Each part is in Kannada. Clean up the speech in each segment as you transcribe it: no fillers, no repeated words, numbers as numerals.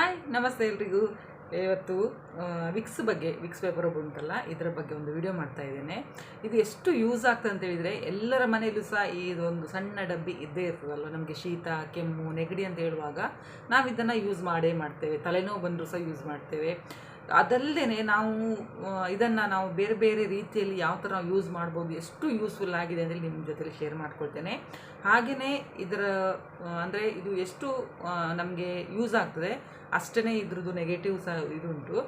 ಹಾಯ್ ನಮಸ್ತೆ ಎಲ್ರಿಗೂ. ಇವತ್ತು ವಿಕ್ಸ್ ಬಗ್ಗೆ, ವಿಕ್ಸ್ ಪೇಪರ್ ಉಂಟಲ್ಲ, ಇದರ ಬಗ್ಗೆ ಒಂದು ವಿಡಿಯೋ ಮಾಡ್ತಾ ಇದ್ದೇನೆ. ಇದು ಎಷ್ಟು ಯೂಸ್ ಆಗ್ತದೆ ಅಂತ ಹೇಳಿದರೆ, ಎಲ್ಲರ ಮನೆಯಲ್ಲೂ ಸಹ ಇದೊಂದು ಸಣ್ಣ ಡಬ್ಬಿ ಇದ್ದೇ ಇರ್ತದಲ್ವ. ನಮಗೆ ಶೀತ, ಕೆಮ್ಮು, ನೆಗಡಿ ಅಂತ ಹೇಳುವಾಗ ನಾವು ಇದನ್ನು ಯೂಸ್ ಮಾಡೇ ಮಾಡ್ತೇವೆ. ತಲೆನೋವು ಬಂದರೂ ಸಹ ಯೂಸ್ ಮಾಡ್ತೇವೆ. ಅದಲ್ಲದೆ ನಾವು ಇದನ್ನು ನಾವು ಬೇರೆ ಬೇರೆ ರೀತಿಯಲ್ಲಿ ಯಾವ ಥರ ನಾವು ಯೂಸ್ ಮಾಡ್ಬೋದು, ಎಷ್ಟು ಯೂಸ್ಫುಲ್ ಆಗಿದೆ ಅಂದರೆ ನಿಮ್ಮ ಜೊತೆಲಿ ಶೇರ್ ಮಾಡ್ಕೊಳ್ತೇನೆ. ಹಾಗೆಯೇ ಇದರ ಅಂದರೆ ಇದು ಎಷ್ಟು ನಮಗೆ ಯೂಸ್ ಆಗ್ತದೆ, ಅಷ್ಟೇ ಇದ್ರದ್ದು ನೆಗೆಟಿವ್ ಸಹ ಇದುಂಟು.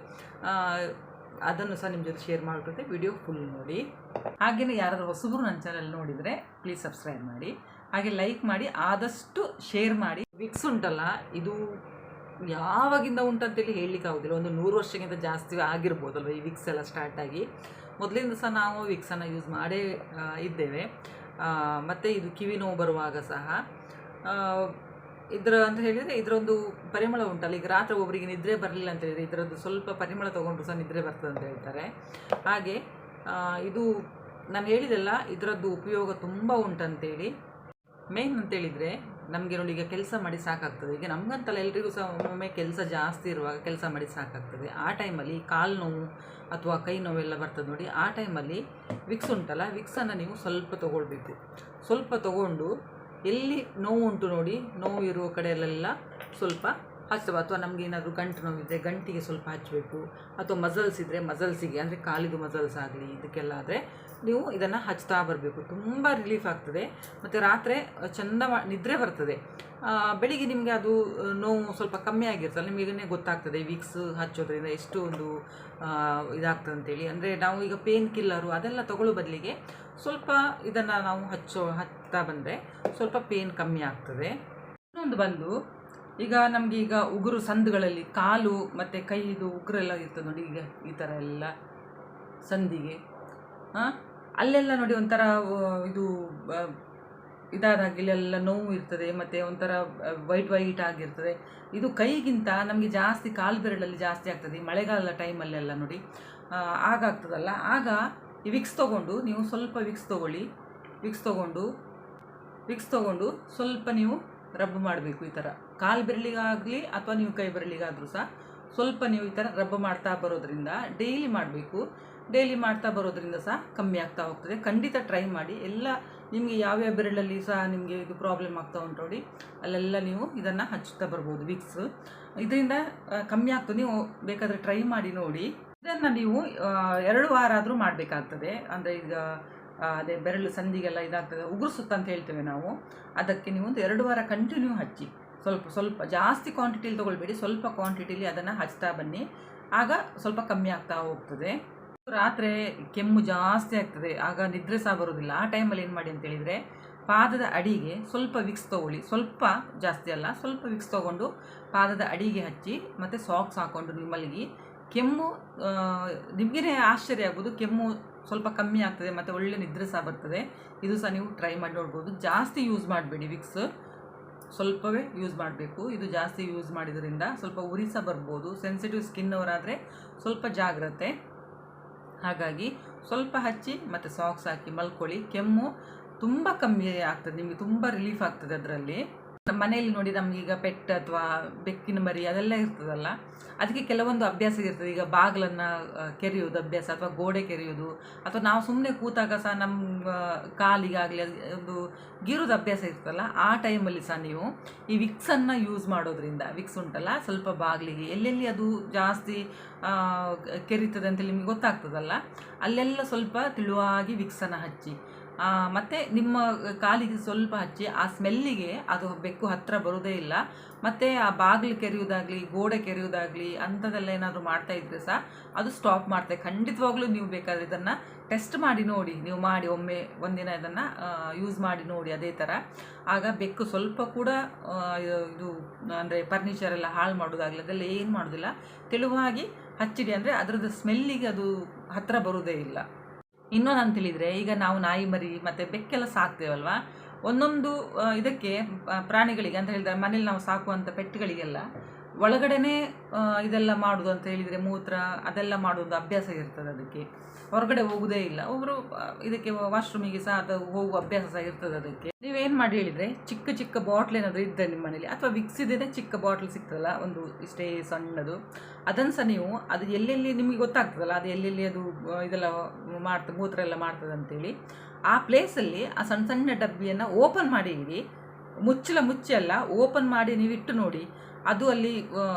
ಅದನ್ನು ಸಹ ನಿಮ್ಮ ಜೊತೆ ಶೇರ್ ಮಾಡ್ಕೊಳ್ತೇನೆ. ವಿಡಿಯೋ ಫುಲ್ ನೋಡಿ. ಹಾಗೆಯೇ ಯಾರಾದರೂ ಹೊಸಬರು ನನ್ನ ಚಾನಲ್ ನೋಡಿದರೆ ಪ್ಲೀಸ್ ಸಬ್ಸ್ಕ್ರೈಬ್ ಮಾಡಿ, ಹಾಗೆ ಲೈಕ್ ಮಾಡಿ, ಆದಷ್ಟು ಶೇರ್ ಮಾಡಿ. ವಿಕ್ಸ್ ಉಂಟಲ್ಲ, ಇದು ಯಾವಾಗಿಂದ ಉಂಟಂತೇಳಿ ಹೇಳಲಿಕ್ಕೆ ಆಗೋದಿಲ್ಲ. ಒಂದು 100 ವರ್ಷಕ್ಕಿಂತ ಜಾಸ್ತಿ ಆಗಿರ್ಬೋದಲ್ವ ಈ ವಿಕ್ಸ್ ಎಲ್ಲ ಸ್ಟಾರ್ಟ್ ಆಗಿ. ಮೊದಲಿಂದ ಸಹ ನಾವು ವಿಕ್ಸನ್ನು ಯೂಸ್ ಮಾಡೇ ಇದ್ದೇವೆ. ಮತ್ತು ಇದು ಕಿವಿ ನೋವು ಬರುವಾಗ ಸಹ ಇದರ ಅಂತ ಹೇಳಿದರೆ ಇದರೊಂದು ಪರಿಮಳ ಉಂಟಲ್ಲ. ಈಗ ರಾತ್ರಿ ಒಬ್ಬರಿಗೆ ನಿದ್ರೆ ಬರಲಿಲ್ಲ ಅಂತ ಹೇಳಿದರೆ ಇದರದ್ದು ಸ್ವಲ್ಪ ಪರಿಮಳ ತೊಗೊಂಡ್ರು ಸಹ ನಿದ್ರೆ ಬರ್ತದೆ ಅಂತ ಹೇಳ್ತಾರೆ. ಹಾಗೆ ಇದು ನಾನು ಹೇಳಿದೆಲ್ಲ, ಇದರದ್ದು ಉಪಯೋಗ ತುಂಬ ಉಂಟಂತೇಳಿ. ಮೇನ್ ಅಂತೇಳಿದರೆ ನಮಗೆ ನೋಡಿ, ಈಗ ಕೆಲಸ ಮಾಡಿ ಸಾಕಾಗ್ತದೆ. ಈಗ ನಮಗಂತಲ್ಲ, ಎಲ್ರಿಗೂ ಸಹ ಒಮ್ಮೊಮ್ಮೆ ಕೆಲಸ ಜಾಸ್ತಿ ಇರುವಾಗ ಕೆಲಸ ಮಾಡಿ ಸಾಕಾಗ್ತದೆ. ಆ ಟೈಮಲ್ಲಿ ಕಾಲು ನೋವು ಅಥವಾ ಕೈ ನೋವೆಲ್ಲ ಬರ್ತದೆ ನೋಡಿ. ಆ ಟೈಮಲ್ಲಿ ವಿಕ್ಸ್ ಉಂಟಲ್ಲ, ವಿಕ್ಸನ್ನು ನೀವು ಸ್ವಲ್ಪ ತೊಗೊಳ್ಬೇಕು. ಸ್ವಲ್ಪ ತೊಗೊಂಡು ಎಲ್ಲಿ ನೋವು ಉಂಟು ನೋಡಿ, ನೋವು ಇರುವ ಕಡೆಯಲ್ಲೆಲ್ಲ ಸ್ವಲ್ಪ ಹಚ್ಚಬೇಕು. ಅಥವಾ ನಮಗೆ ಏನಾದರೂ ಗಂಟು ನೋವಿದ್ದರೆ ಗಂಟಿಗೆ ಸ್ವಲ್ಪ ಹಚ್ಚಬೇಕು. ಅಥವಾ ಮಸಲ್ಸ್ ಇದ್ದರೆ ಮಸಲ್ಸಿಗೆ, ಅಂದರೆ ಕಾಲಿದು ಮಸಲ್ಸ್ ಆಗಲಿ ಇದಕ್ಕೆಲ್ಲ ಆದರೆ ನೀವು ಇದನ್ನು ಹಚ್ತಾ ಬರಬೇಕು. ತುಂಬ ರಿಲೀಫ್ ಆಗ್ತದೆ. ಮತ್ತು ರಾತ್ರಿ ಚೆಂದ ನಿದ್ರೆ ಬರ್ತದೆ. ಬೆಳಿಗ್ಗೆ ನಿಮಗೆ ಅದು ನೋವು ಸ್ವಲ್ಪ ಕಮ್ಮಿ ಆಗಿರ್ತದೆ, ನಿಮಗೇ ಗೊತ್ತಾಗ್ತದೆ ವಿಕ್ಸ್ ಹಚ್ಚೋದ್ರಿಂದ ಎಷ್ಟು ಒಂದು ಇದಾಗ್ತದೆ ಅಂತೇಳಿ. ಅಂದರೆ ನಾವು ಈಗ ಪೇನ್ ಕಿಲ್ಲರು ಅದೆಲ್ಲ ತಗೊಳ್ಳೋ ಬದಲಿಗೆ ಸ್ವಲ್ಪ ಇದನ್ನು ನಾವು ಹಚ್ತಾ ಬಂದರೆ ಸ್ವಲ್ಪ ಪೇನ್ ಕಮ್ಮಿ ಆಗ್ತದೆ. ಇನ್ನೊಂದು ಬಂದು, ಈಗ ನಮಗೆ ಈಗ ಉಗುರು ಸಂದುಗಳಲ್ಲಿ ಕಾಲು ಮತ್ತು ಕೈದು ಉಗುರೆಲ್ಲ ಇರ್ತದೆ ನೋಡಿ. ಈಗ ಈ ಥರ ಎಲ್ಲ ಸಂದಿಗೆ ಅಲ್ಲೆಲ್ಲ ನೋಡಿ ಒಂಥರ ಇದು ಇದಾದಾಗ ಇಲ್ಲೆಲ್ಲ ನೋವು ಇರ್ತದೆ. ಮತ್ತು ಒಂಥರ ವೈಟ್ ಆಗಿರ್ತದೆ. ಇದು ಕೈಗಿಂತ ನಮಗೆ ಜಾಸ್ತಿ ಕಾಲು ಬೆರಳಲ್ಲಿ ಜಾಸ್ತಿ ಆಗ್ತದೆ. ಈ ಮಳೆಗಾಲ ಟೈಮಲ್ಲೆಲ್ಲ ನೋಡಿ ಆಗಾಗ್ತದಲ್ಲ. ಆಗ ಈ ವಿಕ್ಸ್ ತೊಗೊಂಡು ನೀವು ಸ್ವಲ್ಪ ವಿಕ್ಸ್ ತೊಗೊಳ್ಳಿ. ವಿಕ್ಸ್ ತೊಗೊಂಡು ಸ್ವಲ್ಪ ನೀವು ರಬ್ ಮಾಡಬೇಕು. ಈ ಥರ ಕಾಲು ಬೆರಳಿಗಾಗಲಿ ಅಥವಾ ನೀವು ಕೈ ಬೆರಳಿಗಾದರೂ ಸಹ ಸ್ವಲ್ಪ ನೀವು ಈ ಥರ ರಬ್ ಮಾಡ್ತಾ ಬರೋದ್ರಿಂದ, ಡೈಲಿ ಮಾಡಬೇಕು. ಡೈಲಿ ಮಾಡ್ತಾ ಬರೋದ್ರಿಂದ ಸಹ ಕಮ್ಮಿ ಆಗ್ತಾ ಹೋಗ್ತದೆ. ಖಂಡಿತ ಟ್ರೈ ಮಾಡಿ. ಎಲ್ಲ ನಿಮಗೆ ಯಾವ್ಯಾವ ಬೆರಳಲ್ಲಿ ಸಹ ನಿಮಗೆ ಇದು ಪ್ರಾಬ್ಲಮ್ ಆಗ್ತಾ ಉಂಟು ನೋಡಿ, ಅಲ್ಲೆಲ್ಲ ನೀವು ಇದನ್ನು ಹಚ್ಚುತ್ತಾ ಬರ್ಬೋದು. ವಿಕ್ಸ್ ಇದರಿಂದ ಕಮ್ಮಿ ಆಗ್ತದೆ. ನೀವು ಬೇಕಾದರೆ ಟ್ರೈ ಮಾಡಿ ನೋಡಿ. ಇದನ್ನು ನೀವು 2 ವಾರ ಆದರೂ ಮಾಡಬೇಕಾಗ್ತದೆ. ಅಂದರೆ ಈಗ ಅದೇ ಬೆರಳು ಸಂದಿಗೆಲ್ಲ ಇದಾಗ್ತದೆ, ಉಗುರು ಸುತ್ತ ಅಂತ ಹೇಳ್ತೇವೆ ನಾವು. ಅದಕ್ಕೆ ನೀವು ಒಂದು 2 ವಾರ ಕಂಟಿನ್ಯೂ ಹಚ್ಚಿ. ಸ್ವಲ್ಪ ಜಾಸ್ತಿ ಕ್ವಾಂಟಿಟಿಲಿ ತೊಗೊಳ್ಬೇಡಿ, ಸ್ವಲ್ಪ ಕ್ವಾಂಟಿಟಿಲಿ ಅದನ್ನು ಹಚ್ತಾ ಬನ್ನಿ. ಆಗ ಸ್ವಲ್ಪ ಕಮ್ಮಿ ಆಗ್ತಾ ಹೋಗ್ತದೆ. ರಾತ್ರಿ ಕೆಮ್ಮು ಜಾಸ್ತಿ ಆಗ್ತದೆ, ಆಗ ನಿದ್ರೆ ಸಹ ಬರೋದಿಲ್ಲ. ಆ ಟೈಮಲ್ಲಿ ಏನು ಮಾಡಿ ಅಂತೇಳಿದರೆ, ಪಾದದ ಅಡಿಗೆ ಸ್ವಲ್ಪ ವಿಕ್ಸ್ ತೊಗೊಳ್ಳಿ. ಸ್ವಲ್ಪ ಜಾಸ್ತಿ ಅಲ್ಲ, ಸ್ವಲ್ಪ ವಿಕ್ಸ್ ತೊಗೊಂಡು ಪಾದದ ಅಡಿಗೆ ಹಚ್ಚಿ ಮತ್ತು ಸಾಕ್ಸ್ ಹಾಕ್ಕೊಂಡು ನೀವು ಮಲಗಿ. ಕೆಮ್ಮು ನಿಮಗೇ ಆಶ್ಚರ್ಯ ಆಗ್ಬೋದು, ಕೆಮ್ಮು ಸ್ವಲ್ಪ ಕಮ್ಮಿ ಆಗ್ತದೆ ಮತ್ತು ಒಳ್ಳೆ ನಿದ್ರೆ ಸಹ ಬರ್ತದೆ. ಇದು ಸಹ ನೀವು ಟ್ರೈ ಮಾಡಿ ನೋಡ್ಬೋದು. ಜಾಸ್ತಿ ಯೂಸ್ ಮಾಡಬೇಡಿ ವಿಕ್ಸ್, ಸ್ವಲ್ಪವೇ ಯೂಸ್ ಮಾಡಬೇಕು. ಇದು ಜಾಸ್ತಿ ಯೂಸ್ ಮಾಡಿದ್ರಿಂದ ಸ್ವಲ್ಪ ಉರಿ ಸಹ ಬರ್ಬೋದು. ಸೆನ್ಸಿಟಿವ್ ಸ್ಕಿನ್ ಅವರಾದರೆ ಸ್ವಲ್ಪ ಜಾಗ್ರತೆ. ಹಾಗಾಗಿ ಸ್ವಲ್ಪ ಹಚ್ಚಿ ಮತ್ತು ಸಾಕ್ಸ್ ಹಾಕಿ ಮಲ್ಕೊಳ್ಳಿ. ಕೆಮ್ಮು ತುಂಬ ಕಮ್ಮಿ ಆಗ್ತದೆ, ನಿಮಗೆ ತುಂಬ ರಿಲೀಫ್ ಆಗ್ತದೆ ಅದರಲ್ಲಿ. ನಮ್ಮ ಮನೆಯಲ್ಲಿ ನೋಡಿ, ನಮಗೀಗ ಪೆಟ್ ಅಥವಾ ಬೆಕ್ಕಿನ ಮರಿ ಅದೆಲ್ಲ ಇರ್ತದಲ್ಲ, ಅದಕ್ಕೆ ಕೆಲವೊಂದು ಅಭ್ಯಾಸ ಇರ್ತದೆ. ಈಗ ಬಾಗಿಲನ್ನು ಕೆರೆಯೋದು ಅಭ್ಯಾಸ, ಅಥವಾ ಗೋಡೆ ಕೆರೆಯೋದು, ಅಥವಾ ನಾವು ಸುಮ್ಮನೆ ಕೂತಾಗ ಸಹ ನಮ್ಮ ಕಾಲಿಗಾಗಲಿ ಒಂದು ಗೀರೋದು ಅಭ್ಯಾಸ ಇರ್ತಲ್ಲ. ಆ ಟೈಮಲ್ಲಿ ಸಹ ನೀವು ಈ ವಿಕ್ಸನ್ನು ಯೂಸ್ ಮಾಡೋದ್ರಿಂದ, ವಿಕ್ಸ್ ಉಂಟಲ್ಲ, ಸ್ವಲ್ಪ ಬಾಗಿಲಿಗೆ ಎಲ್ಲೆಲ್ಲಿ ಅದು ಜಾಸ್ತಿ ಕೆರೀತದೆ ಅಂತೇಳಿ ನಿಮಗೆ ಗೊತ್ತಾಗ್ತದಲ್ಲ, ಅಲ್ಲೆಲ್ಲ ಸ್ವಲ್ಪ ತೆಳುವಾಗಿ ವಿಕ್ಸನ್ನು ಹಚ್ಚಿ, ಮತ್ತು ನಿಮ್ಮ ಕಾಲಿಗೆ ಸ್ವಲ್ಪ ಹಚ್ಚಿ. ಆ ಸ್ಮೆಲ್ಲಿಗೆ ಅದು ಬೆಕ್ಕು ಹತ್ತಿರ ಬರೋದೇ ಇಲ್ಲ. ಮತ್ತು ಆ ಬಾಗಿಲು ಕೆರೆಯೋದಾಗಲಿ ಗೋಡೆ ಕೆರೆಯೋದಾಗಲಿ ಅಂಥದ್ದೆಲ್ಲ ಏನಾದರೂ ಮಾಡ್ತಾ ಇದ್ದರೆ ಸಹ ಅದು ಸ್ಟಾಪ್ ಮಾಡ್ತೇವೆ. ಖಂಡಿತವಾಗ್ಲೂ ನೀವು ಬೇಕಾದರೆ ಇದನ್ನು ಟೆಸ್ಟ್ ಮಾಡಿ ನೋಡಿ. ನೀವು ಮಾಡಿ ಒಮ್ಮೆ ಒಂದಿನ ಇದನ್ನು ಯೂಸ್ ಮಾಡಿ ನೋಡಿ ಅದೇ ಥರ. ಆಗ ಬೆಕ್ಕು ಸ್ವಲ್ಪ ಕೂಡ ಇದು ಅಂದರೆ ಫರ್ನಿಚರ್ ಎಲ್ಲ ಹಾಳು ಮಾಡೋದಾಗಲಿ ಅದೆಲ್ಲ ಏನು ಮಾಡೋದಿಲ್ಲ. ತೆಳುವಾಗಿ ಹಚ್ಚಿಡಿ, ಅಂದರೆ ಅದರದ್ದು ಸ್ಮೆಲ್ಲಿಗೆ ಅದು ಹತ್ತಿರ ಬರೋದೇ ಇಲ್ಲ. ಇನ್ನೊಂದು ಅಂತೇಳಿದರೆ, ಈಗ ನಾವು ನಾಯಿ ಮರಿ ಮತ್ತು ಬೆಕ್ಕೆಲ್ಲ ಸಾಕ್ತೇವಲ್ವ, ಒಂದೊಂದು ಇದಕ್ಕೆ ಪ್ರಾಣಿಗಳಿಗೆ ಅಂತ ಹೇಳಿದರೆ ಮನೇಲಿ ನಾವು ಸಾಕುವಂಥ ಪೆಟ್ಗಳಿಗೆಲ್ಲ ಒಳಗಡೆನೇ ಇದೆಲ್ಲ ಮಾಡೋದು ಅಂತ ಹೇಳಿದರೆ ಮೂತ್ರ ಅದೆಲ್ಲ ಮಾಡೋದು ಅಭ್ಯಾಸ ಇರ್ತದೆ ಅದಕ್ಕೆ, ಹೊರಗಡೆ ಹೋಗೋದೇ ಇಲ್ಲ. ಒಬ್ಬರು ಇದಕ್ಕೆ ವಾಶ್ರೂಮಿಗೆ ಸಹ ಅದು ಹೋಗುವ ಅಭ್ಯಾಸ ಸಹ ಇರ್ತದೆ ಅದಕ್ಕೆ. ನೀವೇನು ಮಾಡಿ ಹೇಳಿದರೆ ಚಿಕ್ಕ ಚಿಕ್ಕ ಬಾಟ್ಲ್ ಏನಾದರೂ ಇದ್ದರೆ ನಿಮ್ಮ ಮನೇಲಿ, ಅಥವಾ ವಿಕ್ಸ್ ಇದ್ದೇ ಚಿಕ್ಕ ಬಾಟ್ಲ್ ಸಿಗ್ತದಲ್ಲ ಒಂದು ಇಷ್ಟೇ ಸಣ್ಣದು, ಅದನ್ನು ಸಹ ನೀವು ಅದು ಎಲ್ಲೆಲ್ಲಿ ನಿಮಗೆ ಗೊತ್ತಾಗ್ತದಲ್ಲ ಅದು ಎಲ್ಲೆಲ್ಲಿ ಅದು ಇದೆಲ್ಲ ಮೂತ್ರ ಎಲ್ಲ ಮಾಡ್ತದೆ ಅಂತೇಳಿ, ಆ ಪ್ಲೇಸಲ್ಲಿ ಆ ಸಣ್ಣ ಸಣ್ಣ ಡಬ್ಬಿಯನ್ನು ಓಪನ್ ಮಾಡಿ ಇಡಿ. ಮುಚ್ಚಿ ಅಲ್ಲ, ಓಪನ್ ಮಾಡಿ ನೀವು ಇಟ್ಟು ನೋಡಿ. ಅದು ಅಲ್ಲಿ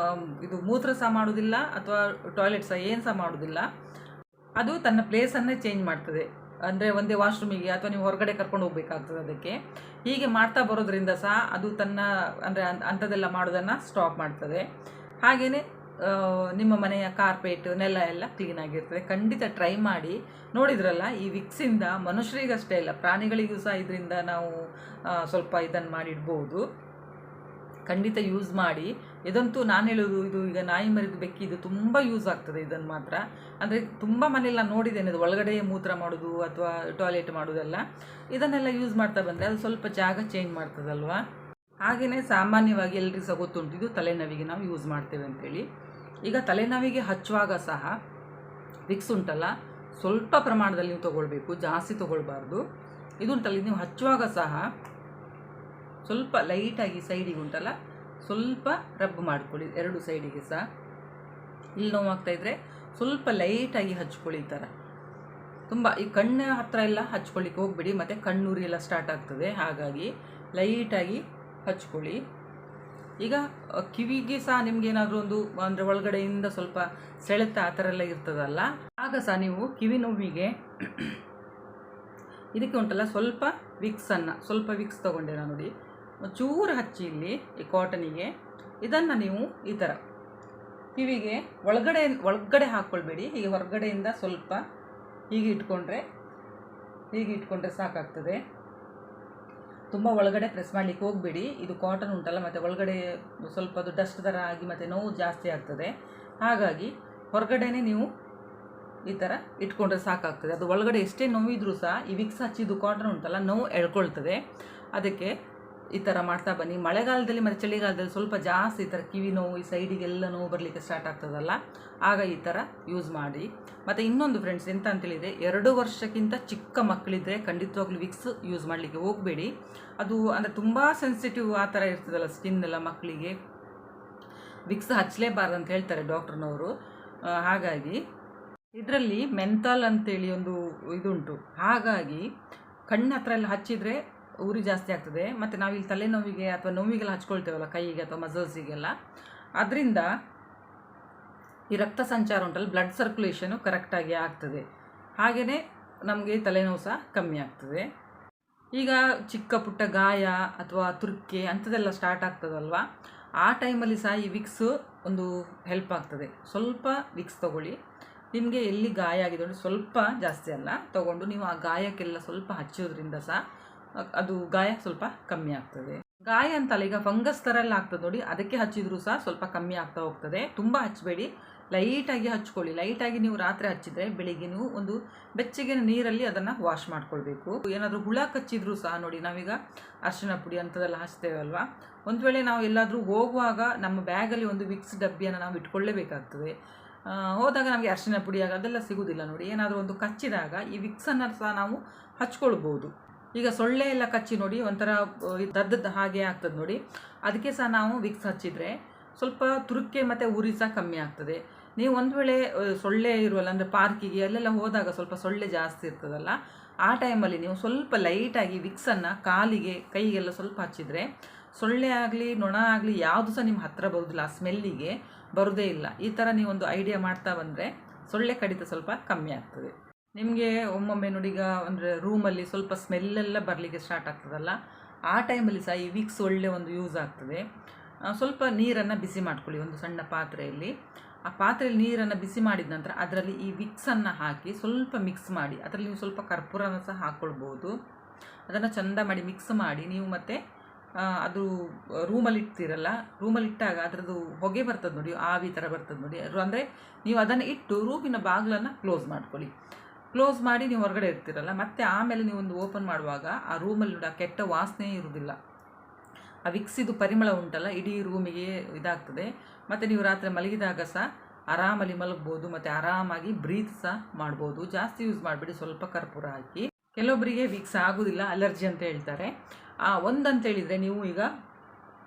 ಇದು ಮೂತ್ರ ಸಹ ಮಾಡೋದಿಲ್ಲ ಅಥವಾ ಟಾಯ್ಲೆಟ್ ಸಹ ಏನು ಸಹ ಮಾಡೋದಿಲ್ಲ. ಅದು ತನ್ನ ಪ್ಲೇಸನ್ನೇ ಚೇಂಜ್ ಮಾಡ್ತದೆ. ಅಂದರೆ ಒಂದೇ ವಾಶ್ರೂಮಿಗೆ ಅಥವಾ ನೀವು ಹೊರಗಡೆ ಕರ್ಕೊಂಡು ಹೋಗ್ಬೇಕಾಗ್ತದೆ ಅದಕ್ಕೆ. ಹೀಗೆ ಮಾಡ್ತಾ ಬರೋದ್ರಿಂದ ಸಹ ಅದು ತನ್ನ ಅಂದರೆ ಅಂಥದ್ದೆಲ್ಲ ಮಾಡೋದನ್ನು ಸ್ಟಾಪ್ ಮಾಡ್ತದೆ. ಹಾಗೆಯೇ ನಿಮ್ಮ ಮನೆಯ ಕಾರ್ಪೆಟ್ ನೆಲ ಎಲ್ಲ ಕ್ಲೀನಾಗಿರ್ತದೆ. ಖಂಡಿತ ಟ್ರೈ ಮಾಡಿ. ನೋಡಿದ್ರಲ್ಲ, ಈ ವಿಕ್ಸಿಂದ ಮನುಷ್ಯರಿಗಷ್ಟೇ ಇಲ್ಲ, ಪ್ರಾಣಿಗಳಿಗೂ ಸಹ ಇದರಿಂದ ನಾವು ಸ್ವಲ್ಪ ಇದನ್ನು ಮಾಡಿಡ್ಬೋದು. ಖಂಡಿತ ಯೂಸ್ ಮಾಡಿ. ಇದಂತೂ ನಾನು ಹೇಳೋದು, ಇದು ಈಗ ನಾಯಿ ಮರಿದು ಬೆಕ್ಕಿದು ತುಂಬ ಯೂಸ್ ಆಗ್ತದೆ ಇದನ್ನು ಮಾತ್ರ. ಅಂದರೆ ತುಂಬ ಮನೆಯಲ್ಲ ನೋಡಿದ್ದೇನೆ, ಅದು ಒಳಗಡೆ ಮೂತ್ರ ಮಾಡೋದು ಅಥವಾ ಟಾಯ್ಲೆಟ್ ಮಾಡೋದೆಲ್ಲ, ಇದನ್ನೆಲ್ಲ ಯೂಸ್ ಮಾಡ್ತಾ ಬಂದರೆ ಅದು ಸ್ವಲ್ಪ ಜಾಗ ಚೇಂಜ್ ಮಾಡ್ತದಲ್ವಾ. ಹಾಗೆಯೇ ಸಾಮಾನ್ಯವಾಗಿ ಎಲ್ರಿಗೂ ಸಹ ಗೊತ್ತುಂಟು, ಇದು ತಲೆನೋವಿಗೆ ನಾವು ಯೂಸ್ ಮಾಡ್ತೇವೆ ಅಂತೇಳಿ. ಈಗ ತಲೆನೋವಿಗೆ ಹಚ್ಚುವಾಗ ಸಹ ವಿಕ್ಸ್ ಉಂಟಲ್ಲ, ಸ್ವಲ್ಪ ಪ್ರಮಾಣದಲ್ಲಿ ನೀವು ತೊಗೊಳ್ಬೇಕು, ಜಾಸ್ತಿ ತೊಗೊಳ್ಬಾರ್ದು. ಇದುಂಟಲ್ಲ, ನೀವು ಹಚ್ಚುವಾಗ ಸಹ ಸ್ವಲ್ಪ ಲೈಟಾಗಿ ಸೈಡಿಗೆ ಉಂಟಲ್ಲ ಸ್ವಲ್ಪ ರಬ್ ಮಾಡ್ಕೊಳ್ಳಿ, ಎರಡು ಸೈಡಿಗೆ ಸಹ. ಇಲ್ಲಿ ನೋವಾಗ್ತಾಯಿದ್ರೆ ಸ್ವಲ್ಪ ಲೈಟಾಗಿ ಹಚ್ಕೊಳ್ಳಿ ಈ ಥರ. ತುಂಬ ಈ ಕಣ್ಣ ಹತ್ತಿರ ಎಲ್ಲ ಹಚ್ಕೊಳ್ಳಿಕ್ಕೆ ಹೋಗ್ಬಿಡಿ, ಮತ್ತು ಕಣ್ಣೂರಿ ಎಲ್ಲ ಸ್ಟಾರ್ಟ್ ಆಗ್ತದೆ. ಹಾಗಾಗಿ ಲೈಟಾಗಿ ಹಚ್ಕೊಳ್ಳಿ. ಈಗ ಕಿವಿಗೆ ಸಹ ನಿಮ್ಗೇನಾದರೂ ಒಂದು ಅಂದರೆ ಒಳಗಡೆಯಿಂದ ಸ್ವಲ್ಪ ಸೆಳೆತ ಆ ಥರ ಎಲ್ಲ ಇರ್ತದಲ್ಲ, ಆಗ ಸಹ ನೀವು ಕಿವಿ ನೋವಿಗೆ ಇದಕ್ಕೆ ಉಂಟಲ್ಲ ಸ್ವಲ್ಪ ವಿಕ್ಸ್ ತೊಗೊಂಡೆ ನಾನು ನೋಡಿ, ಚೂರು ಹಚ್ಚಿ ಇಲ್ಲಿ ಈ ಕಾಟನಿಗೆ. ಇದನ್ನು ನೀವು ಈ ಥರ ಕಿವಿಗೆ ಒಳಗಡೆ ಹಾಕ್ಕೊಳ್ಬೇಡಿ, ಹೀಗೆ ಹೊರಗಡೆಯಿಂದ ಸ್ವಲ್ಪ ಹೀಗೆ ಇಟ್ಕೊಂಡ್ರೆ ಸಾಕಾಗ್ತದೆ. ತುಂಬ ಒಳಗಡೆ ಪ್ರೆಸ್ ಮಾಡಲಿಕ್ಕೆ ಹೋಗಬೇಡಿ. ಇದು ಕಾಟನ್ ಉಂಟಲ್ಲ, ಮತ್ತು ಒಳಗಡೆ ಸ್ವಲ್ಪ ಅದು ಡಸ್ಟ್ ಥರ ಆಗಿ ಮತ್ತು ನೋವು ಜಾಸ್ತಿ ಆಗ್ತದೆ. ಹಾಗಾಗಿ ಹೊರಗಡೆನೇ ನೀವು ಈ ಥರ ಇಟ್ಕೊಂಡ್ರೆ ಸಾಕಾಗ್ತದೆ. ಅದು ಒಳಗಡೆ ಎಷ್ಟೇ ನೋವಿದ್ರೂ ಸಹ ಈ ವಿಕ್ಸ್ ಹಚ್ಚಿದ್ದು ಕಾಟನ್ ಉಂಟಲ್ಲ ನೋವು ಎಳ್ಕೊಳ್ತದೆ. ಅದಕ್ಕೆ ಈ ಥರ ಮಾಡ್ತಾ ಬನ್ನಿ. ಮಳೆಗಾಲದಲ್ಲಿ ಮತ್ತು ಚಳಿಗಾಲದಲ್ಲಿ ಸ್ವಲ್ಪ ಜಾಸ್ತಿ ಈ ಥರ ಕಿವಿ ನೋವು, ಈ ಸೈಡಿಗೆಲ್ಲ ನೋವು ಬರಲಿಕ್ಕೆ ಸ್ಟಾರ್ಟ್ ಆಗ್ತದಲ್ಲ, ಆಗ ಈ ಥರ ಯೂಸ್ ಮಾಡಿ. ಮತ್ತು ಇನ್ನೊಂದು ಫ್ರೆಂಡ್ಸ್ ಎಂತ ಅಂತೇಳಿದರೆ, 2 ವರ್ಷಕ್ಕಿಂತ ಚಿಕ್ಕ ಮಕ್ಕಳಿದ್ದರೆ ಖಂಡಿತವಾಗ್ಲೂ ವಿಕ್ಸ್ ಯೂಸ್ ಮಾಡಲಿಕ್ಕೆ ಹೋಗಬೇಡಿ. ಅದು ಅಂದರೆ ತುಂಬ ಸೆನ್ಸಿಟಿವ್ ಆ ಥರ ಇರ್ತದಲ್ಲ ಸ್ಕಿನ್ ಎಲ್ಲ, ಮಕ್ಕಳಿಗೆ ವಿಕ್ಸ್ ಹಚ್ಚಲೇಬಾರ್ದು ಅಂತ ಹೇಳ್ತಾರೆ ಡಾಕ್ಟ್ರನವರು. ಹಾಗಾಗಿ ಇದರಲ್ಲಿ ಮೆಂತಾಲ್ ಅಂತೇಳಿ ಒಂದು ಇದುಂಟು. ಹಾಗಾಗಿ ಕಣ್ಣು ಹತ್ರ ಎಲ್ಲ ಹಚ್ಚಿದರೆ ಉರಿ ಜಾಸ್ತಿ ಆಗ್ತದೆ. ಮತ್ತು ನಾವಿಲ್ಲಿ ತಲೆನೋವಿಗೆ ಅಥವಾ ನೋವಿಗೆಲ್ಲ ಹಚ್ಕೊಳ್ತೇವಲ್ಲ ಕೈಗೆ ಅಥವಾ ಮಸಲ್ಸಿಗೆಲ್ಲ, ಅದರಿಂದ ಈ ರಕ್ತ ಸಂಚಾರ ಉಂಟಲ್ಲ, ಬ್ಲಡ್ ಸರ್ಕ್ಯುಲೇಷನು ಕರೆಕ್ಟಾಗಿ ಆಗ್ತದೆ. ಹಾಗೆಯೇ ನಮಗೆ ತಲೆನೋವು ಸಹ ಕಮ್ಮಿ ಆಗ್ತದೆ. ಈಗ ಚಿಕ್ಕ ಪುಟ್ಟ ಗಾಯ ಅಥವಾ ತುರ್ಕೆ ಅಂಥದ್ದೆಲ್ಲ ಸ್ಟಾರ್ಟ್ ಆಗ್ತದಲ್ವ, ಆ ಟೈಮಲ್ಲಿ ಸಹ ಈ ವಿಕ್ಸು ಒಂದು ಹೆಲ್ಪ್ ಆಗ್ತದೆ. ಸ್ವಲ್ಪ ವಿಕ್ಸ್ ತೊಗೊಳ್ಳಿ. ನಿಮಗೆ ಎಲ್ಲಿ ಗಾಯ ಆಗಿದೆ ನೋಡಿ, ಸ್ವಲ್ಪ ಜಾಸ್ತಿ ಅಲ್ಲ ತೊಗೊಂಡು ನೀವು ಆ ಗಾಯಕ್ಕೆಲ್ಲ ಸ್ವಲ್ಪ ಹಚ್ಚೋದ್ರಿಂದ ಸಹ ಅದು ಗಾಯ ಸ್ವಲ್ಪ ಕಮ್ಮಿ ಆಗ್ತದೆ. ಗಾಯ ಅಂತಲ್ಲ, ಈಗ ಫಂಗಸ್ ಥರ ಎಲ್ಲ ಆಗ್ತದೆ ನೋಡಿ, ಅದಕ್ಕೆ ಹಚ್ಚಿದ್ರೂ ಸಹ ಸ್ವಲ್ಪ ಕಮ್ಮಿ ಆಗ್ತಾ ಹೋಗ್ತದೆ. ತುಂಬ ಹಚ್ಚಬೇಡಿ, ಲೈಟಾಗಿ ಹಚ್ಕೊಳ್ಳಿ. ಲೈಟಾಗಿ ನೀವು ರಾತ್ರಿ ಹಚ್ಚಿದರೆ ಬೆಳಿಗ್ಗೆ ನೀವು ಒಂದು ಬೆಚ್ಚಗಿನ ನೀರಲ್ಲಿ ಅದನ್ನು ವಾಶ್ ಮಾಡ್ಕೊಳ್ಬೇಕು. ಏನಾದರೂ ಹುಳ ಕಚ್ಚಿದ್ರೂ ಸಹ ನೋಡಿ, ನಾವೀಗ ಅರಿಶಿನ ಪುಡಿ ಅಂಥದ್ದೆಲ್ಲ ಹಚ್ತೇವಲ್ವ, ಒಂದು ವೇಳೆ ನಾವು ಎಲ್ಲಾದರೂ ಹೋಗುವಾಗ ನಮ್ಮ ಬ್ಯಾಗಲ್ಲಿ ಒಂದು ವಿಕ್ಸ್ ಡಬ್ಬಿಯನ್ನು ನಾವು ಇಟ್ಕೊಳ್ಳೇಬೇಕಾಗ್ತದೆ. ಹೋದಾಗ ನಮಗೆ ಅರಿಶಿನ ಪುಡಿ ಅದೆಲ್ಲ ಸಿಗೋದಿಲ್ಲ ನೋಡಿ. ಏನಾದರೂ ಒಂದು ಕಚ್ಚಿದಾಗ ಈ ವಿಕ್ಸನ್ನು ಸಹ ನಾವು ಹಚ್ಕೊಳ್ಬೋದು. ಈಗ ಸೊಳ್ಳೆ ಎಲ್ಲ ಕಚ್ಚಿ ನೋಡಿ ಒಂಥರ ದದ್ದದ ಹಾಗೆ ಆಗ್ತದೆ ನೋಡಿ, ಅದಕ್ಕೆ ಸಹ ನಾವು ವಿಕ್ಸ್ ಹಚ್ಚಿದರೆ ಸ್ವಲ್ಪ ತುರುಕೆ ಮತ್ತು ಉರಿ ಸಹ ಕಮ್ಮಿ ಆಗ್ತದೆ. ನೀವು ಒಂದು ವೇಳೆ ಸೊಳ್ಳೆ ಇರುವಲ್ಲ, ಅಂದರೆ ಪಾರ್ಕಿಗೆ ಅಲ್ಲೆಲ್ಲ ಹೋದಾಗ ಸ್ವಲ್ಪ ಸೊಳ್ಳೆ ಜಾಸ್ತಿ ಇರ್ತದಲ್ಲ, ಆ ಟೈಮಲ್ಲಿ ನೀವು ಸ್ವಲ್ಪ ಲೈಟಾಗಿ ವಿಕ್ಸನ್ನು ಕಾಲಿಗೆ ಕೈಗೆಲ್ಲ ಸ್ವಲ್ಪ ಹಚ್ಚಿದರೆ ಸೊಳ್ಳೆ ಆಗಲಿ ನೊಣ ಆಗಲಿ ಯಾವುದು ಸಹ ನಿಮ್ಮ ಹತ್ತಿರ ಬರೋದಿಲ್ಲ, ಆ ಸ್ಮೆಲ್ಲಿಗೆ ಬರೋದೇ ಇಲ್ಲ. ಈ ಥರ ನೀವೊಂದು ಐಡಿಯಾ ಮಾಡ್ತಾ ಬಂದರೆ ಸೊಳ್ಳೆ ಕಡಿತ ಸ್ವಲ್ಪ ಕಮ್ಮಿ ಆಗ್ತದೆ. ನಿಮಗೆ ಒಮ್ಮೊಮ್ಮೆ ನೋಡಿ, ಈಗ ಅಂದರೆ ರೂಮಲ್ಲಿ ಸ್ವಲ್ಪ ಸ್ಮೆಲ್ಲೆಲ್ಲ ಬರಲಿಕ್ಕೆ ಸ್ಟಾರ್ಟ್ ಆಗ್ತದಲ್ಲ, ಆ ಟೈಮಲ್ಲಿ ಸಹ ಈ ವಿಕ್ಸ್ ಒಳ್ಳೆ ಒಂದು ಯೂಸ್ ಆಗ್ತದೆ. ಸ್ವಲ್ಪ ನೀರನ್ನು ಬಿಸಿ ಮಾಡ್ಕೊಳ್ಳಿ ಒಂದು ಸಣ್ಣ ಪಾತ್ರೆಯಲ್ಲಿ. ಆ ಪಾತ್ರೆಯಲ್ಲಿ ನೀರನ್ನು ಬಿಸಿ ಮಾಡಿದ ನಂತರ ಅದರಲ್ಲಿ ಈ ವಿಕ್ಸನ್ನು ಹಾಕಿ ಸ್ವಲ್ಪ ಮಿಕ್ಸ್ ಮಾಡಿ, ಅದರಲ್ಲಿ ನೀವು ಸ್ವಲ್ಪ ಕರ್ಪೂರನ ಸಹ ಹಾಕ್ಕೊಳ್ಬೋದು. ಅದನ್ನು ಚೆಂದ ಮಾಡಿ ಮಿಕ್ಸ್ ಮಾಡಿ ನೀವು ಮತ್ತೆ ಅದು ರೂಮಲ್ಲಿ ಇಡ್ತೀರಲ್ಲ, ರೂಮಲ್ಲಿ ಇಟ್ಟಾಗ ಅದರದ್ದು ಹೊಗೆ ಬರ್ತದೆ ನೋಡಿ, ಆವಿ ಥರ ಬರ್ತದೆ ನೋಡಿ. ಅಂದರೆ ನೀವು ಅದನ್ನು ಇಟ್ಟು ರೂಮಿನ ಬಾಗಿಲನ್ನು ಕ್ಲೋಸ್ ಮಾಡ್ಕೊಳ್ಳಿ. ಕ್ಲೋಸ್ ಮಾಡಿ ನೀವು ಹೊರಗಡೆ ಇರ್ತೀರಲ್ಲ, ಮತ್ತು ಆಮೇಲೆ ನೀವು ಒಂದು ಓಪನ್ ಮಾಡುವಾಗ ಆ ರೂಮಲ್ಲಿ ಕೆಟ್ಟ ವಾಸನೆ ಇರುವುದಿಲ್ಲ. ಆ ವಿಕ್ಸಿದು ಪರಿಮಳ ಉಂಟಲ್ಲ ಇಡೀ ರೂಮಿಗೆ ಇದಾಗ್ತದೆ. ಮತ್ತು ನೀವು ರಾತ್ರಿ ಮಲಗಿದಾಗ ಸಹ ಆರಾಮಲ್ಲಿ ಮಲಗ್ಬೋದು ಮತ್ತು ಆರಾಮಾಗಿ ಬ್ರೀತ್ ಸಹ ಮಾಡ್ಬೋದು. ಜಾಸ್ತಿ ಯೂಸ್ ಮಾಡಿಬಿಡಿ, ಸ್ವಲ್ಪ ಕರ್ಪೂರ ಹಾಕಿ. ಕೆಲವೊಬ್ಬರಿಗೆ ವಿಕ್ಸ್ ಆಗೋದಿಲ್ಲ, ಅಲರ್ಜಿ ಅಂತ ಹೇಳ್ತಾರೆ. ಒಂದಂತ ಹೇಳಿದರೆ ನೀವು ಈಗ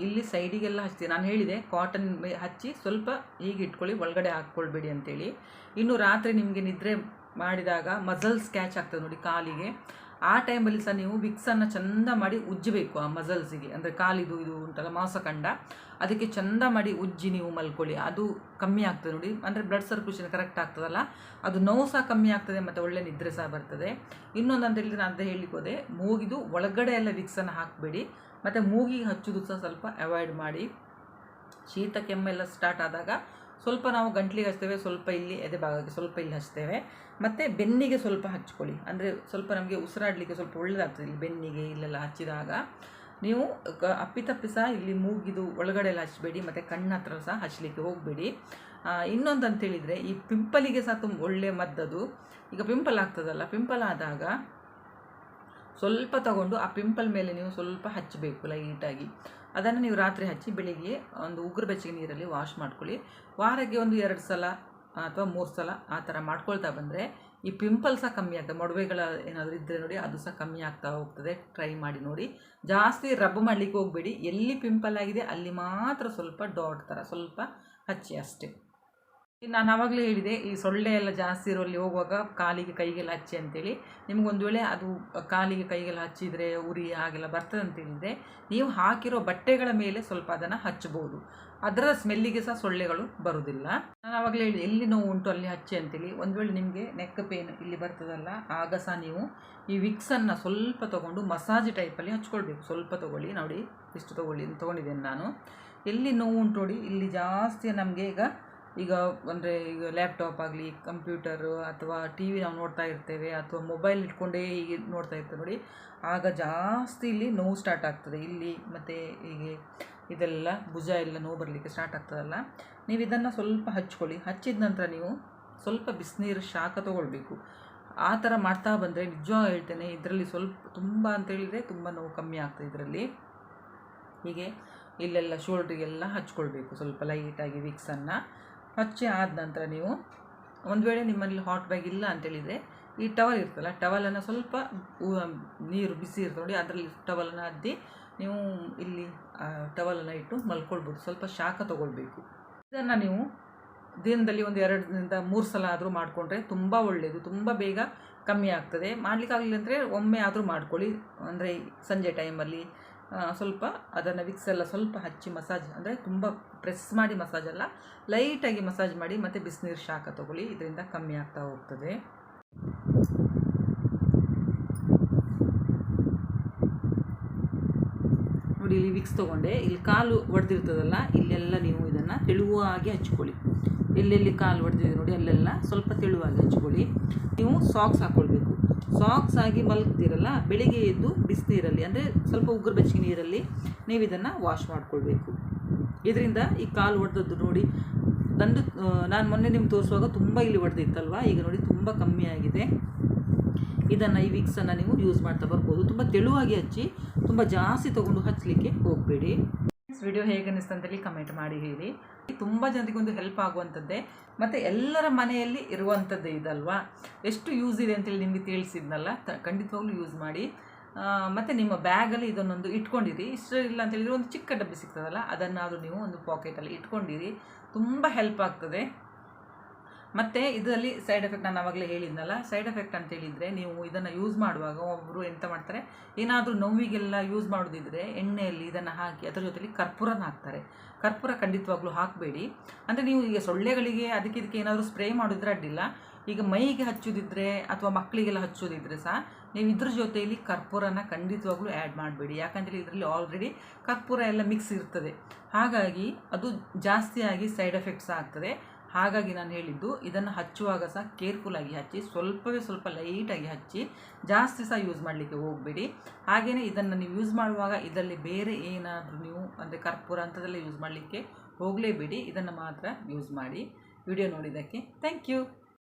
ಇಲ್ಲಿ ಸೈಡಿಗೆಲ್ಲ ಹಚ್ತೀವಿ. ನಾನು ಹೇಳಿದೆ ಕಾಟನ್ ಹಚ್ಚಿ ಸ್ವಲ್ಪ ಹೀಗೆ ಇಟ್ಕೊಳ್ಳಿ, ಒಳಗಡೆ ಹಾಕ್ಕೊಳ್ಬೇಡಿ ಅಂತೇಳಿ. ಇನ್ನು ರಾತ್ರಿ ನಿಮಗೆ ನಿದ್ರೆ ಮಾಡಿದಾಗ ಮಸಲ್ಸ್ ಕ್ಯಾಚ್ ಆಗ್ತದೆ ನೋಡಿ ಕಾಲಿಗೆ, ಆ ಟೈಮಲ್ಲಿ ಸಹ ನೀವು ವಿಕ್ಸನ್ನು ಚೆಂದ ಮಾಡಿ ಉಜ್ಜಬೇಕು ಆ ಮಸಲ್ಸಿಗೆ. ಅಂದರೆ ಕಾಲಿದು ಇದು ಉಂಟಲ್ಲ ಮಾಂಸಖಂಡ, ಅದಕ್ಕೆ ಚೆಂದ ಮಾಡಿ ಉಜ್ಜಿ ನೀವು ಮಲ್ಕೊಳ್ಳಿ, ಅದು ಕಮ್ಮಿ ಆಗ್ತದೆ ನೋಡಿ. ಅಂದರೆ ಬ್ಲಡ್ ಸರ್ಕ್ಯುಲೇಷನ್ ಕರೆಕ್ಟ್ ಆಗ್ತದಲ್ಲ, ಅದು ನೋವು ಸಹ ಕಮ್ಮಿ ಆಗ್ತದೆ ಮತ್ತು ಒಳ್ಳೆ ನಿದ್ರೆ ಸಹ ಬರ್ತದೆ. ಇನ್ನೊಂದು ಅಂತ ಹೇಳಿದರೆ ನಾನು ಅಂತ ಹೇಳಿಕೋದೆ, ಮೂಗಿದು ಒಳಗಡೆ ಎಲ್ಲ ವಿಕ್ಸನ್ನು ಹಾಕಬೇಡಿ ಮತ್ತು ಮೂಗಿಗೆ ಹಚ್ಚೋದು ಸಹ ಸ್ವಲ್ಪ ಅವಾಯ್ಡ್ ಮಾಡಿ. ಶೀತ ಕೆಮ್ಮೆಲ್ಲ ಸ್ಟಾರ್ಟ್ ಆದಾಗ ಸ್ವಲ್ಪ ನಾವು ಗಂಟ್ಲಿಗೆ ಹಚ್ತೇವೆ, ಸ್ವಲ್ಪ ಇಲ್ಲಿ ಎದೆ ಭಾಗಕ್ಕೆ ಸ್ವಲ್ಪ ಇಲ್ಲಿ ಹಚ್ತೇವೆ, ಮತ್ತು ಬೆನ್ನಿಗೆ ಸ್ವಲ್ಪ ಹಚ್ಕೊಳ್ಳಿ. ಅಂದರೆ ಸ್ವಲ್ಪ ನಮಗೆ ಉಸಿರಾಡಲಿಕ್ಕೆ ಸ್ವಲ್ಪ ಒಳ್ಳೆಯದಾಗ್ತದೆ. ಇಲ್ಲಿ ಬೆನ್ನಿಗೆ ಇಲ್ಲೆಲ್ಲ ಹಚ್ಚಿದಾಗ ನೀವು ಅಪ್ಪಿತಪ್ಪಿ ಸಹ ಇಲ್ಲಿ ಮೂಗಿದು ಒಳಗಡೆ ಎಲ್ಲ ಹಚ್ಚಬೇಡಿ ಮತ್ತು ಕಣ್ಣ ಹತ್ರ ಸಹ ಹಚ್ಚಲಿಕ್ಕೆ ಹೋಗಬೇಡಿ. ಇನ್ನೊಂದು ಅಂತೇಳಿದರೆ ಈ ಪಿಂಪಲಿಗೆ ಸಹ ತುಂಬ ಒಳ್ಳೆಯ ಮದ್ದದು. ಈಗ ಪಿಂಪಲ್ ಆಗ್ತದಲ್ಲ, ಪಿಂಪಲ್ ಆದಾಗ ಸ್ವಲ್ಪ ತಗೊಂಡು ಆ ಪಿಂಪಲ್ ಮೇಲೆ ನೀವು ಸ್ವಲ್ಪ ಹಚ್ಚಬೇಕು ಲೈಟಾಗಿ. ಅದನ್ನು ನೀವು ರಾತ್ರಿ ಹಚ್ಚಿ ಬೆಳಿಗ್ಗೆ ಒಂದು ಉಗುರು ಬೆಚ್ಚಗೆ ನೀರಲ್ಲಿ ವಾಶ್ ಮಾಡ್ಕೊಳ್ಳಿ. ವಾರಕ್ಕೆ ಒಂದು 2 ಸಲ ಅಥವಾ 3 ಸಲ ಆ ಥರ ಮಾಡ್ಕೊಳ್ತಾ ಬಂದರೆ ಈ ಪಿಂಪಲ್ ಸಹ ಕಮ್ಮಿ ಆಗ್ತದೆ. ಮೊಡವೆಗಳ ಏನಾದರೂ ಇದ್ದರೆ ನೋಡಿ ಅದು ಸಹ ಕಮ್ಮಿ ಆಗ್ತಾ ಹೋಗ್ತದೆ. ಟ್ರೈ ಮಾಡಿ ನೋಡಿ. ಜಾಸ್ತಿ ರಬ್ ಮಾಡಲಿಕ್ಕೆ ಹೋಗಬೇಡಿ, ಎಲ್ಲಿ ಪಿಂಪಲ್ ಆಗಿದೆ ಅಲ್ಲಿ ಮಾತ್ರ ಸ್ವಲ್ಪ ಡಾಟ್ ಥರ ಸ್ವಲ್ಪ ಹಚ್ಚಿ ಅಷ್ಟೇ. ನಾನು ಆವಾಗಲೇ ಹೇಳಿದೆ, ಈ ಸೊಳ್ಳೆ ಎಲ್ಲ ಜಾಸ್ತಿ ಇರೋಲ್ಲಿ ಹೋಗುವಾಗ ಕಾಲಿಗೆ ಕೈಗೆಲ್ಲ ಹಚ್ಚಿ ಅಂತೇಳಿ. ನಿಮಗೊಂದು ವೇಳೆ ಅದು ಕಾಲಿಗೆ ಕೈಗೆಲ್ಲ ಹಚ್ಚಿದರೆ ಉರಿ ಹಾಗೆಲ್ಲ ಬರ್ತದೆ ಅಂತೇಳಿದರೆ ನೀವು ಹಾಕಿರೋ ಬಟ್ಟೆಗಳ ಮೇಲೆ ಸ್ವಲ್ಪ ಅದನ್ನು ಹಚ್ಬೋದು. ಅದರ ಸ್ಮೆಲ್ಲಿಗೆ ಸಹ ಸೊಳ್ಳೆಗಳು ಬರೋದಿಲ್ಲ. ನಾನು ಆವಾಗಲೇ ಹೇಳಿದೆ ಎಲ್ಲಿ ನೋವು ಉಂಟು ಅಲ್ಲಿ ಹಚ್ಚಿ ಅಂತೇಳಿ. ಒಂದು ವೇಳೆ ನಿಮಗೆ ನೆಕ್ ಪೇನ್ ಇಲ್ಲಿ ಬರ್ತದಲ್ಲ, ಆಗ ಸಹ ನೀವು ಈ ವಿಕ್ಸನ್ನು ಸ್ವಲ್ಪ ತೊಗೊಂಡು ಮಸಾಜ್ ಟೈಪಲ್ಲಿ ಹಚ್ಕೊಳ್ಬೇಕು. ಸ್ವಲ್ಪ ತೊಗೊಳ್ಳಿ, ನೋಡಿ ಇಷ್ಟು ತೊಗೊಂಡಿದ್ದೇನೆ ನಾನು. ಎಲ್ಲಿ ನೋವು ಉಂಟು ನೋಡಿ, ಇಲ್ಲಿ ಜಾಸ್ತಿ ನಮಗೆ ಈಗ ಅಂದರೆ ಈಗ ಲ್ಯಾಪ್ಟಾಪ್ ಆಗಲಿ, ಕಂಪ್ಯೂಟರು ಅಥವಾ ಟಿ ವಿ ನಾವು ನೋಡ್ತಾ ಇರ್ತೇವೆ, ಅಥವಾ ಮೊಬೈಲ್ ಇಟ್ಕೊಂಡೇ ಹೀಗೆ ನೋಡ್ತಾ ಇರ್ತೇವೆ ನೋಡಿ, ಆಗ ಜಾಸ್ತಿ ಇಲ್ಲಿ ನೋವು ಸ್ಟಾರ್ಟ್ ಆಗ್ತದೆ. ಇಲ್ಲಿ ಮತ್ತು ಹೀಗೆ ಇದೆಲ್ಲ ಭುಜ ಎಲ್ಲ ನೋವು ಬರಲಿಕ್ಕೆ ಸ್ಟಾರ್ಟ್ ಆಗ್ತದಲ್ಲ, ನೀವು ಇದನ್ನು ಸ್ವಲ್ಪ ಹಚ್ಕೊಳ್ಳಿ. ಹಚ್ಚಿದ ನಂತರ ನೀವು ಸ್ವಲ್ಪ ಬಿಸಿನೀರು ಶಾಖ ತೊಗೊಳ್ಬೇಕು. ಆ ಥರ ಮಾಡ್ತಾ ಬಂದರೆ ನಿಜವಾಗಿ ಹೇಳ್ತೇನೆ, ಇದರಲ್ಲಿ ಸ್ವಲ್ಪ ತುಂಬ ಅಂತೇಳಿದರೆ ತುಂಬ ನೋವು ಕಮ್ಮಿ ಆಗ್ತದೆ ಇದರಲ್ಲಿ. ಹೀಗೆ ಇಲ್ಲೆಲ್ಲ ಶೋಲ್ಡ್ರಿಗೆಲ್ಲ ಹಚ್ಕೊಳ್ಬೇಕು ಸ್ವಲ್ಪ ಲೈಟಾಗಿ ವಿಕ್ಸನ್ನು. ಹಚ್ಚಿ ಆದ ನಂತರ ನೀವು ಒಂದು ವೇಳೆ ನಿಮ್ಮಲ್ಲಿ ಹಾಟ್ ಬ್ಯಾಗ್ ಇಲ್ಲ ಅಂತೇಳಿದರೆ ಈ ಟವಲ್ ಇರ್ತಲ್ಲ, ಟವಲನ್ನು ಸ್ವಲ್ಪ ನೀರು ಬಿಸಿ ಇರ್ತದೆ ನೋಡಿ, ಅದರಲ್ಲಿ ಟವಲನ್ನು ಅದ್ದಿ ನೀವು ಇಲ್ಲಿ ಟವಲನ್ನು ಇಟ್ಟು ಮಲ್ಕೊಳ್ಬೋದು. ಸ್ವಲ್ಪ ಶಾಖ ತೊಗೊಳ್ಬೇಕು. ಇದನ್ನು ನೀವು ದಿನದಲ್ಲಿ ಒಂದು 2ರಿಂದ 3 ಸಲ ಆದರೂ ಮಾಡಿಕೊಂಡ್ರೆ ತುಂಬ ಒಳ್ಳೆಯದು, ತುಂಬ ಬೇಗ ಕಮ್ಮಿ ಆಗ್ತದೆ. ಮಾಡಲಿಕ್ಕಾಗಲಿಲ್ಲ ಅಂದರೆ ಒಮ್ಮೆ ಆದರೂ ಮಾಡ್ಕೊಳ್ಳಿ. ಅಂದರೆ ಸಂಜೆ ಟೈಮಲ್ಲಿ ಸ್ವಲ್ಪ ಅದನ್ನು ವಿಕ್ಸ್ ಎಲ್ಲ ಸ್ವಲ್ಪ ಹಚ್ಚಿ ಮಸಾಜ್, ಅಂದರೆ ತುಂಬ ಪ್ರೆಸ್ ಮಾಡಿ ಮಸಾಜ್ ಅಲ್ಲ, ಲೈಟಾಗಿ ಮಸಾಜ್ ಮಾಡಿ ಮತ್ತು ಬಿಸಿನೀರು ಶಾಖ ತೊಗೊಳ್ಳಿ. ಇದರಿಂದ ಕಮ್ಮಿ ಆಗ್ತಾ ಹೋಗ್ತದೆ. ನೋಡಿ ಇಲ್ಲಿ ವಿಕ್ಸ್ ತೊಗೊಂಡೆ, ಇಲ್ಲಿ ಕಾಲು ಒಡೆದಿರ್ತದಲ್ಲ, ಇಲ್ಲೆಲ್ಲ ನೀವು ಇದನ್ನು ತೆಳುವಾಗಿ ಹಚ್ಕೊಳ್ಳಿ. ಎಲ್ಲೆಲ್ಲಿ ಕಾಲು ಒಡೆದಿದೆ ನೋಡಿ ಅಲ್ಲೆಲ್ಲ ಸ್ವಲ್ಪ ತೆಳುವಾಗಿ ಹಚ್ಕೊಳ್ಳಿ. ನೀವು ಸಾಕ್ಸ್ ಹಾಕ್ಕೊಳ್ಬೇಕು. ಸಾಕ್ಸ್ ಆಗಿ ಮಲಗ್ತೀರಲ್ಲ, ಬೆಳಿಗ್ಗೆ ಎದ್ದು ಬಿಸಿನೀರಲ್ಲಿ ಅಂದರೆ ಸ್ವಲ್ಪ ಉಗುರು ಬೆಚ್ಚಗೆ ನೀರಲ್ಲಿ ನೀವು ಇದನ್ನು ವಾಶ್ ಮಾಡಿಕೊಳ್ಬೇಕು. ಇದರಿಂದ ಈ ಕಾಲು ಒಡೆದದ್ದು ನೋಡಿ, ನಾನು ಮೊನ್ನೆ ನಿಮ್ಗೆ ತೋರಿಸುವಾಗ ತುಂಬ ಇಲ್ಲಿ ಒಡೆದಿತ್ತಲ್ವ, ಈಗ ನೋಡಿ ತುಂಬ ಕಮ್ಮಿ ಆಗಿದೆ. ಇದನ್ನು ಈ ವಿಕ್ಸನ್ನು ನೀವು ಯೂಸ್ ಮಾಡ್ತಾ ಬರ್ಬೋದು. ತುಂಬ ತೆಳುವಾಗಿ ಹಚ್ಚಿ, ತುಂಬ ಜಾಸ್ತಿ ತೊಗೊಂಡು ಹಚ್ಚಲಿಕ್ಕೆ ಹೋಗಬೇಡಿ. ವಿಡಿಯೋ ಹೇಗೆ ಅನ್ನಿಸ್ತು ಅಂತೇಳಿ ಕಮೆಂಟ್ ಮಾಡಿ ಹೇಳಿ. ತುಂಬ ಜನರಿಗೆ ಒಂದು ಹೆಲ್ಪ್ ಆಗುವಂಥದ್ದೇ ಮತ್ತು ಎಲ್ಲರ ಮನೆಯಲ್ಲಿ ಇರುವಂಥದ್ದೇ ಇದಲ್ವಾ. ಎಷ್ಟು ಯೂಸ್ ಇದೆ ಅಂತೇಳಿ ನಿಮಗೆ ತಿಳಿಸಿದ್ನಲ್ಲ, ಖಂಡಿತವಾಗ್ಲೂ ಯೂಸ್ ಮಾಡಿ. ಮತ್ತು ನಿಮ್ಮ ಬ್ಯಾಗಲ್ಲಿ ಇದನ್ನೊಂದು ಇಟ್ಕೊಂಡಿರಿ. ಇಷ್ಟ ಇಲ್ಲ ಅಂತೇಳಿದರೆ ಒಂದು ಚಿಕ್ಕ ಡಬ್ಬಿ ಸಿಗ್ತದಲ್ಲ, ಅದನ್ನಾದರೂ ನೀವು ಒಂದು ಪಾಕೆಟಲ್ಲಿ ಇಟ್ಕೊಂಡಿರಿ, ತುಂಬ ಹೆಲ್ಪ್ ಆಗ್ತದೆ. ಮತ್ತು ಇದರಲ್ಲಿ ಸೈಡ್ ಎಫೆಕ್ಟ್ ನಾನು ಆವಾಗಲೇ ಹೇಳಿದ್ನಲ್ಲ, ಸೈಡ್ ಎಫೆಕ್ಟ್ ಅಂತೇಳಿದರೆ ನೀವು ಇದನ್ನು ಯೂಸ್ ಮಾಡುವಾಗ ಒಬ್ಬರು ಎಂತ ಮಾಡ್ತಾರೆ, ಏನಾದರೂ ನೋವಿಗೆಲ್ಲ ಯೂಸ್ ಮಾಡೋದಿದ್ದರೆ ಎಣ್ಣೆಯಲ್ಲಿ ಇದನ್ನು ಹಾಕಿ ಅದರ ಜೊತೆಲಿ ಕರ್ಪೂರನ ಹಾಕ್ತಾರೆ. ಕರ್ಪೂರ ಖಂಡಿತವಾಗ್ಲೂ ಹಾಕಬೇಡಿ. ಅಂದರೆ ನೀವು ಈಗ ಸೊಳ್ಳೆಗಳಿಗೆ ಅದಕ್ಕೆ ಏನಾದರೂ ಸ್ಪ್ರೇ ಮಾಡಿದ್ರೆ ಅಡ್ಡಿಲ್ಲ. ಈಗ ಮೈಗೆ ಹಚ್ಚೋದಿದ್ರೆ ಅಥವಾ ಮಕ್ಕಳಿಗೆಲ್ಲ ಹಚ್ಚೋದಿದ್ರೆ ಸಹ ನೀವು ಇದ್ರ ಜೊತೆಯಲ್ಲಿ ಕರ್ಪೂರನ ಖಂಡಿತವಾಗ್ಲೂ ಆ್ಯಡ್ ಮಾಡಬೇಡಿ. ಯಾಕಂದರೆ ಇದರಲ್ಲಿ ಆಲ್ರೆಡಿ ಕರ್ಪೂರ ಎಲ್ಲ ಮಿಕ್ಸ್ ಇರ್ತದೆ, ಹಾಗಾಗಿ ಅದು ಜಾಸ್ತಿಯಾಗಿ ಸೈಡ್ ಎಫೆಕ್ಟ್ಸ್ ಆಗ್ತದೆ. ಹಾಗಾಗಿ ನಾನು ಹೇಳಿದ್ದು, ಇದನ್ನು ಹಚ್ಚುವಾಗ ಸಹ ಕೇರ್ಫುಲ್ಲಾಗಿ ಹಚ್ಚಿ, ಸ್ವಲ್ಪವೇ ಸ್ವಲ್ಪ ಲೈಟಾಗಿ ಹಚ್ಚಿ, ಜಾಸ್ತಿ ಸಹ ಯೂಸ್ ಮಾಡಲಿಕ್ಕೆ ಹೋಗಬೇಡಿ. ಹಾಗೆಯೇ ಇದನ್ನು ನೀವು ಯೂಸ್ ಮಾಡುವಾಗ ಇದರಲ್ಲಿ ಬೇರೆ ಏನಾದರೂ ನೀವು ಅಂದರೆ ಕರ್ಪೂರ ಅಂಥದ್ದೆಲ್ಲ ಯೂಸ್ ಮಾಡಲಿಕ್ಕೆ ಹೋಗಲೇಬೇಡಿ. ಇದನ್ನು ಮಾತ್ರ ಯೂಸ್ ಮಾಡಿ. ವಿಡಿಯೋ ನೋಡಿದ್ದಕ್ಕೆ ಥ್ಯಾಂಕ್ ಯು.